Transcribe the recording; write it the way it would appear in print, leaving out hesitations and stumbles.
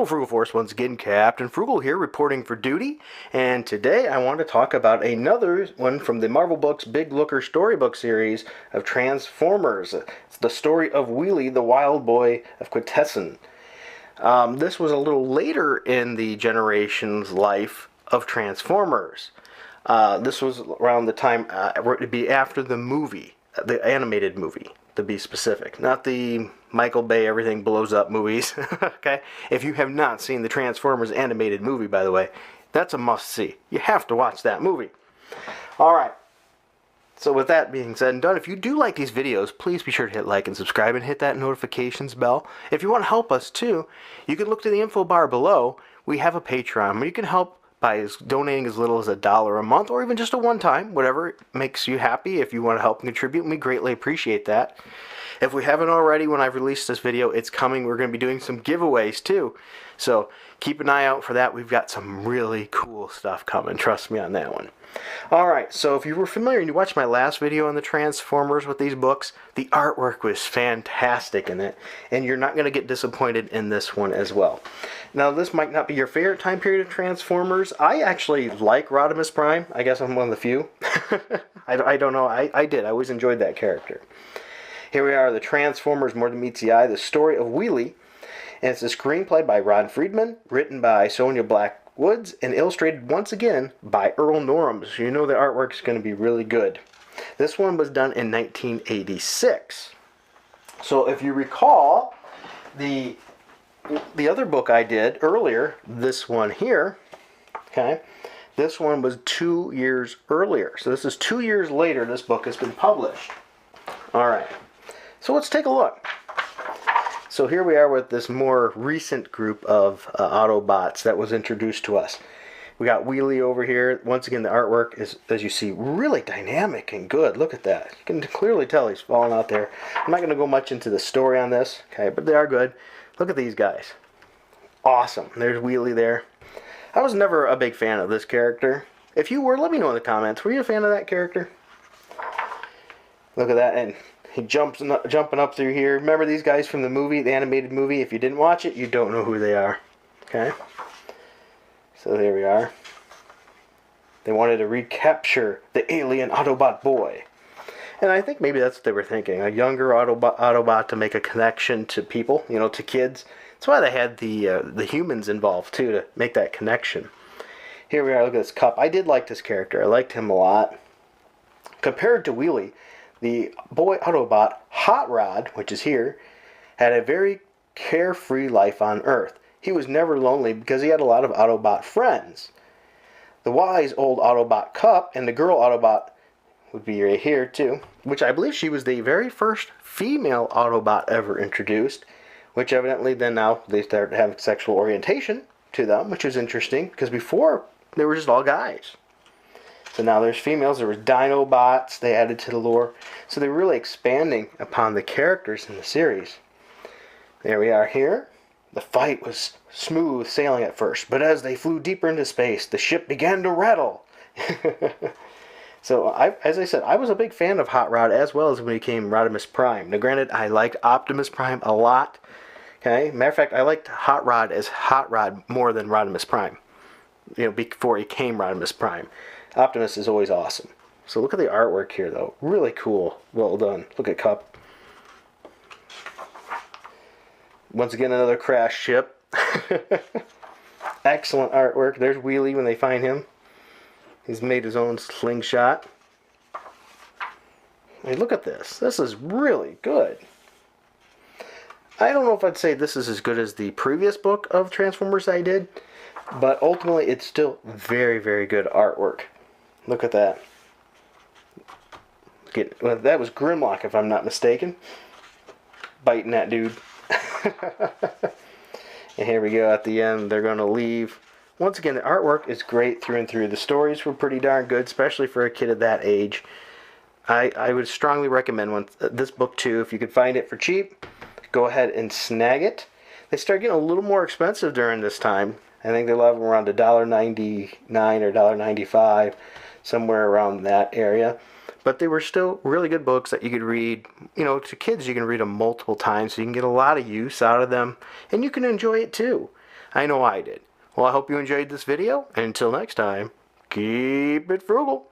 Hello, Frugal Force, once again, Captain Frugal here, reporting for duty, and today I want to talk about another one from the Marvel Books Big Looker storybook series of Transformers. It's the story of Wheelie, the wild boy of Quintesson. This was a little later in the generation's life of Transformers. This was around the time, it would be after the movie, the animated movie, to be specific, not the Michael Bay everything blows up movies. Okay, if you have not seen the Transformers animated movie, by the way, that's a must see. You have to watch that movie. All right, so with that being said and done, if you do like these videos, please be sure to hit like and subscribe and hit that notifications bell. If you want to help us too, you can look to the info bar below. We have a Patreon where you can help by donating as little as $1 a month, or even just a one-time, whatever makes you happy. If you want to help and contribute, we greatly appreciate that. If we haven't already, when I've released this video, it's coming. We're going to be doing some giveaways too, so keep an eye out for that. We've got some really cool stuff coming, trust me on that one. Alright, so if you were familiar and you watched my last video on the Transformers with these books, the artwork was fantastic in it, and you're not going to get disappointed in this one as well. Now, this might not be your favorite time period of Transformers. I actually like Rodimus Prime. I guess I'm one of the few. I don't know. I did. I always enjoyed that character. Here we are, the Transformers More Than Meets the Eye, the story of Wheelie. And it's a screenplay by Ron Friedman, written by Sonia Blackwoods, and illustrated once again by Earl Norem. So you know the artwork's going to be really good. This one was done in 1986. So if you recall, the other book I did earlier, this one here, okay, this one was 2 years earlier. So this is 2 years later this book has been published. All right, so let's take a look. So here we are with this more recent group of Autobots that was introduced to us. We got Wheelie over here. Once again, the artwork is, as you see, really dynamic and good. Look at that. You can clearly tell he's falling out there. I'm not going to go much into the story on this, okay, but they are good. Look at these guys. Awesome. There's Wheelie there. I was never a big fan of this character. If you were, let me know in the comments. Were you a fan of that character? Look at that, and he jumping up through here. Remember these guys from the movie, the animated movie? If you didn't watch it, you don't know who they are. Okay? So there we are. They wanted to recapture the alien Autobot boy. And I think maybe that's what they were thinking. A younger Autobot to make a connection to people, you know, to kids. That's why they had the humans involved, too, to make that connection. Here we are. Look at this Cup. I did like this character. I liked him a lot. Compared to Wheelie, the boy Autobot, Hot Rod, which is here, had a very carefree life on Earth. He was never lonely because he had a lot of Autobot friends. The wise old Autobot Cup and the girl Autobot would be right here too, which I believe she was the very first female Autobot ever introduced, which evidently then now they started having sexual orientation to them, which is interesting because before they were just all guys. So now there's females. There was Dinobots they added to the lore. So they're really expanding upon the characters in the series. There we are here. The fight was smooth sailing at first, but as they flew deeper into space, the ship began to rattle. So, as I said, I was a big fan of Hot Rod as well as when he became Rodimus Prime. Now, granted, I liked Optimus Prime a lot. Okay, matter of fact, I liked Hot Rod as Hot Rod more than Rodimus Prime. You know, before he came Rodimus Prime. Optimus is always awesome. So look at the artwork here, though. Really cool. Well done. Look at Cup. Once again, another crash ship. Excellent artwork. There's Wheelie when they find him. He's made his own slingshot. Hey, look at this. This is really good. I don't know if I'd say this is as good as the previous book of Transformers I did, but ultimately it's still very, very good artwork. Look at that. Well, that was Grimlock, if I'm not mistaken. Biting that dude. And here we go at the end. They're going to leave. Once again, the artwork is great through and through. The stories were pretty darn good, especially for a kid of that age. I would strongly recommend this book too. If you could find it for cheap, go ahead and snag it. They start getting a little more expensive during this time. I think they love them around $1.99 or $1.95, somewhere around that area. But they were still really good books that you could read. You know, to kids, you can read them multiple times, so you can get a lot of use out of them, and you can enjoy it too. I know I did. Well, I hope you enjoyed this video, and until next time, keep it frugal.